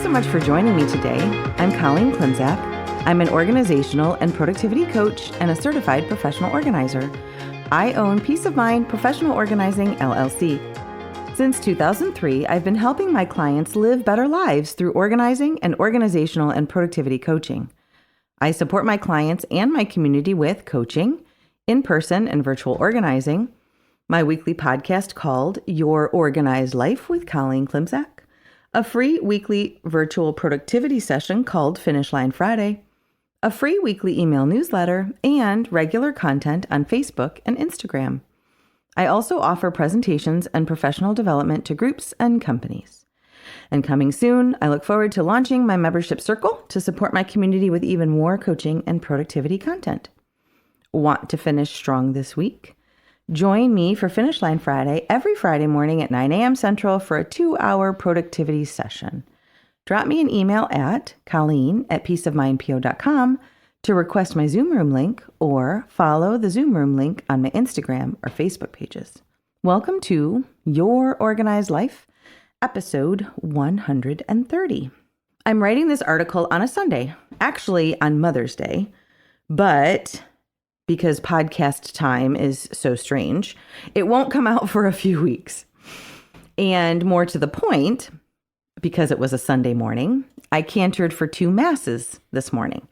so much for joining me today. I'm Colleen Klimczak. I'm an organizational and productivity coach and a certified professional organizer. I own Peace of Mind Professional Organizing, LLC. Since 2003, I've been helping my clients live better lives through organizing and organizational and productivity coaching. I support my clients and my community with coaching, in-person and virtual organizing, my weekly podcast called Your Organized Life with Colleen Klimczak, a free weekly virtual productivity session called Finish Line Friday, a free weekly email newsletter, and regular content on Facebook and Instagram. I also offer presentations and professional development to groups and companies. And coming soon, I look forward to launching my membership circle to support my community with even more coaching and productivity content. Want to finish strong this week? Join me for Finish Line Friday every Friday morning at 9 a.m. Central for a 2-hour productivity session. Drop me an email at colleen@peaceofmindpo.com to request my Zoom room link or follow the Zoom room link on my Instagram or Facebook pages. Welcome to Your Organized Life, episode 130. I'm writing this article on a Sunday, actually on Mother's Day, but because podcast time is so strange, it won't come out for a few weeks. And more to the point, because it was a Sunday morning, I cantered for 2 masses this morning.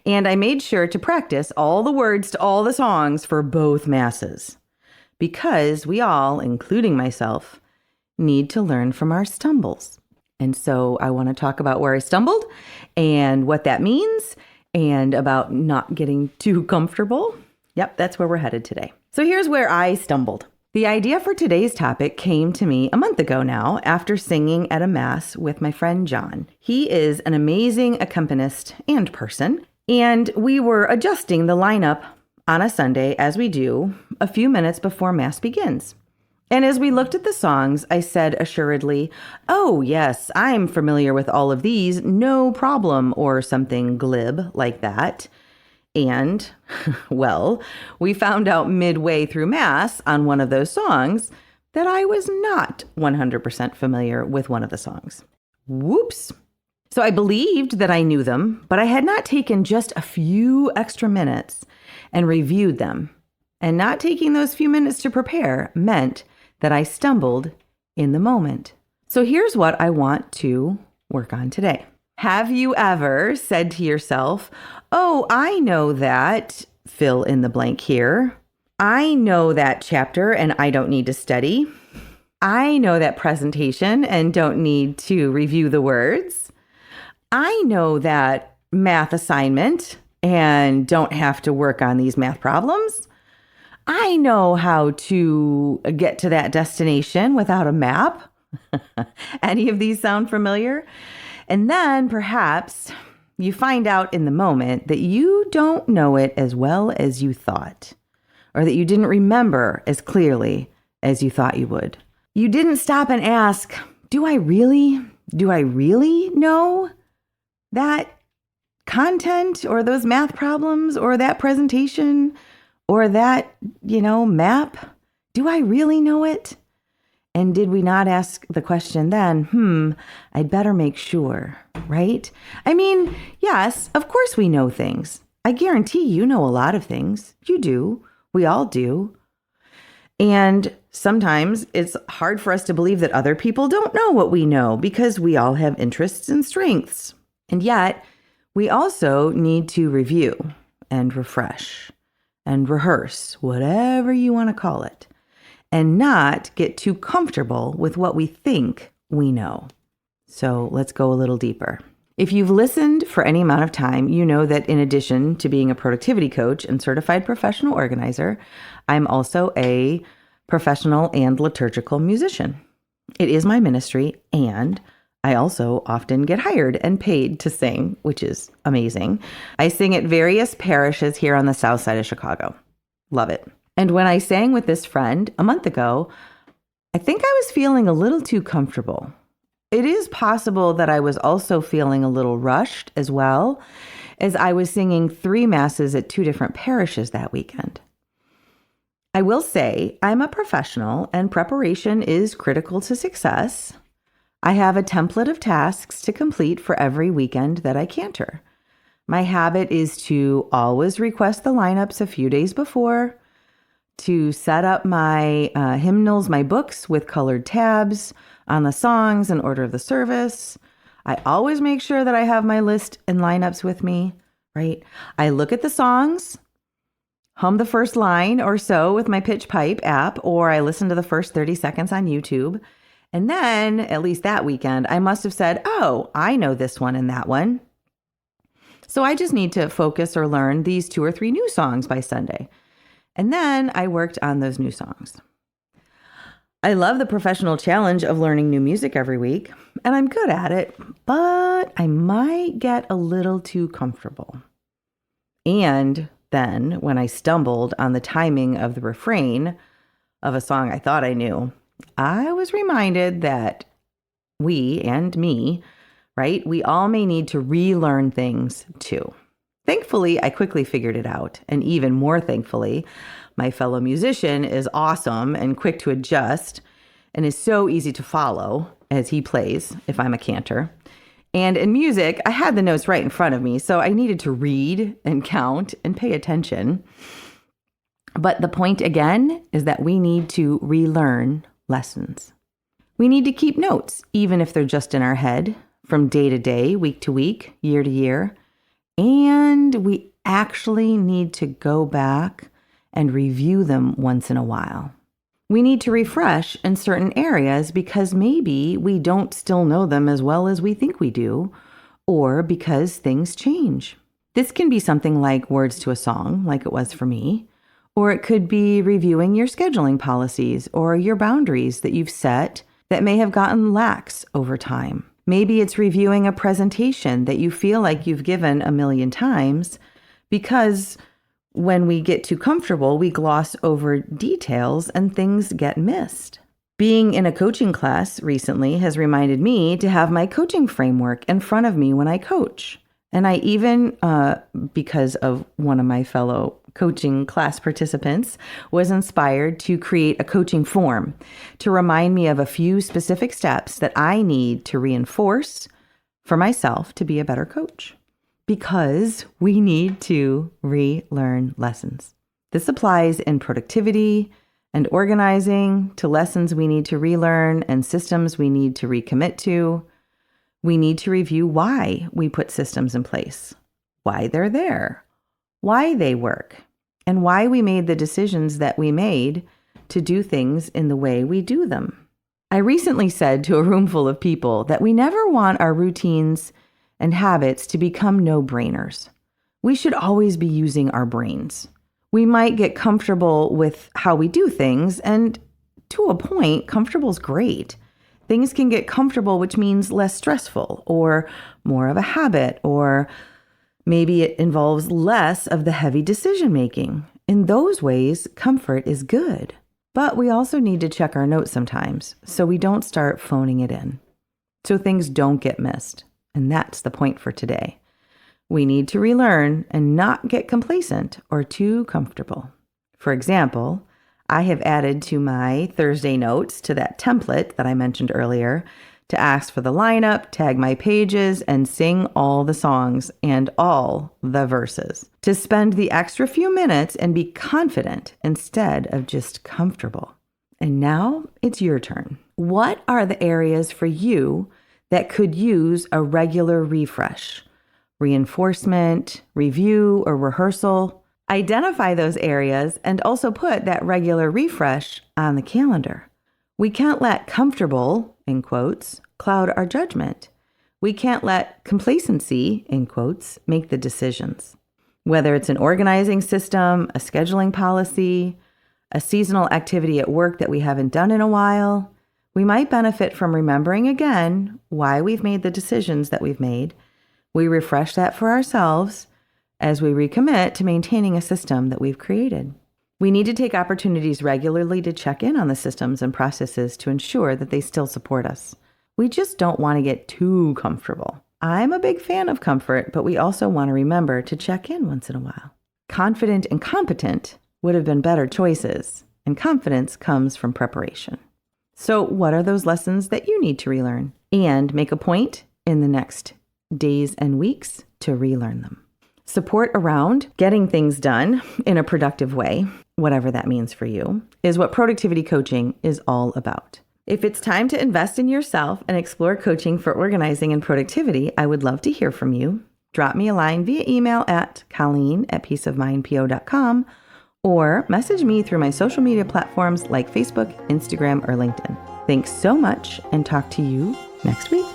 And I made sure to practice all the words to all the songs for both masses. Because we all, including myself, need to learn from our stumbles. And so I want to talk about where I stumbled and what that means, and about not getting too comfortable. Yep, that's where we're headed today. So here's where I stumbled. The idea for today's topic came to me a month ago now after singing at a mass with my friend John. He is an amazing accompanist and person, and we were adjusting the lineup on a Sunday, as we do, a few minutes before mass begins. And as we looked at the songs, I said assuredly, "Oh, yes, I'm familiar with all of these, no problem," or something glib like that. And, well, we found out midway through Mass on one of those songs that I was not 100% familiar with one of the songs. Whoops. So I believed that I knew them, but I had not taken just a few extra minutes and reviewed them. And not taking those few minutes to prepare meant that I stumbled in the moment. So here's what I want to work on today. Have you ever said to yourself, "Oh, I know that," fill in the blank here. "I know that chapter and I don't need to study. I know that presentation and don't need to review the words. I know that math assignment and don't have to work on these math problems. I know how to get to that destination without a map." Any of these sound familiar? And then perhaps you find out in the moment that you don't know it as well as you thought, or that you didn't remember as clearly as you thought you would. You didn't stop and ask, do I really know that content or those math problems or that presentation or that, map? Do I really know it? And did we not ask the question then, I'd better make sure, right? I mean, yes, of course we know things. I guarantee you know a lot of things. You do. We all do. And sometimes it's hard for us to believe that other people don't know what we know because we all have interests and strengths. And yet, we also need to review and refresh and rehearse, whatever you want to call it, and not get too comfortable with what we think we know. So let's go a little deeper. If you've listened for any amount of time, you know that in addition to being a productivity coach and certified professional organizer, I'm also a professional and liturgical musician. It is my ministry, and I also often get hired and paid to sing, which is amazing. I sing at various parishes here on the south side of Chicago. Love it. And when I sang with this friend a month ago, I think I was feeling a little too comfortable. It is possible that I was also feeling a little rushed as well, as I was singing 3 masses at 2 different parishes that weekend. I will say I'm a professional and preparation is critical to success. I have a template of tasks to complete for every weekend that I canter. My habit is to always request the lineups a few days before, to set up my hymnals, my books with colored tabs on the songs in order of the service. I always make sure that I have my list and lineups with me, right? I look at the songs, hum the first line or so with my Pitch Pipe app, or I listen to the first 30 seconds on YouTube. And then, at least that weekend, I must have said, oh, I know this one and that one. So I just need to focus or learn these 2 or 3 new songs by Sunday. And then I worked on those new songs. I love the professional challenge of learning new music every week, and I'm good at it, but I might get a little too comfortable. And then when I stumbled on the timing of the refrain of a song I thought I knew, I was reminded that we and me, right? We all may need to relearn things too. Thankfully, I quickly figured it out. And even more thankfully, my fellow musician is awesome and quick to adjust and is so easy to follow as he plays if I'm a cantor. And in music, I had the notes right in front of me, so I needed to read and count and pay attention. But the point again is that we need to relearn lessons. We need to keep notes, even if they're just in our head, from day to day, week to week, year to year. And we actually need to go back and review them once in a while. We need to refresh in certain areas because maybe we don't still know them as well as we think we do, or because things change. This can be something like words to a song, like it was for me, or it could be reviewing your scheduling policies or your boundaries that you've set that may have gotten lax over time. Maybe it's reviewing a presentation that you feel like you've given a million times because when we get too comfortable, we gloss over details and things get missed. Being in a coaching class recently has reminded me to have my coaching framework in front of me when I coach. And I even, because of one of my fellow coaching class participants, was inspired to create a coaching form to remind me of a few specific steps that I need to reinforce for myself to be a better coach. Because we need to relearn lessons. This applies in productivity and organizing, to lessons we need to relearn and systems we need to recommit to. We need to review why we put systems in place, why they're there, why they work, and why we made the decisions that we made to do things in the way we do them. I recently said to a room full of people that we never want our routines and habits to become no-brainers. We should always be using our brains. We might get comfortable with how we do things, and to a point, comfortable's great. Things can get comfortable, which means less stressful or more of a habit, or maybe it involves less of the heavy decision making. In those ways, comfort is good. But we also need to check our notes sometimes so we don't start phoning it in, so things don't get missed. And that's the point for today. We need to relearn and not get complacent or too comfortable. For example, I have added to my Thursday notes to that template that I mentioned earlier to ask for the lineup, tag my pages, and sing all the songs and all the verses. To spend the extra few minutes and be confident instead of just comfortable. And now it's your turn. What are the areas for you that could use a regular refresh, reinforcement, review, or rehearsal? Identify those areas and also put that regular refresh on the calendar. We can't let comfortable, in quotes, cloud our judgment. We can't let complacency, in quotes, make the decisions. Whether it's an organizing system, a scheduling policy, a seasonal activity at work that we haven't done in a while, we might benefit from remembering again why we've made the decisions that we've made. We refresh that for ourselves as we recommit to maintaining a system that we've created. We need to take opportunities regularly to check in on the systems and processes to ensure that they still support us. We just don't want to get too comfortable. I'm a big fan of comfort, but we also want to remember to check in once in a while. Confident and competent would have been better choices, and confidence comes from preparation. So what are those lessons that you need to relearn and make a point in the next days and weeks to relearn them. Support around getting things done in a productive way, whatever that means for you, is what productivity coaching is all about. If it's time to invest in yourself and explore coaching for organizing and productivity, I would love to hear from you. Drop me a line via email at colleen@peaceofmindpo.com or message me through my social media platforms like Facebook, Instagram, or LinkedIn. Thanks so much and talk to you next week.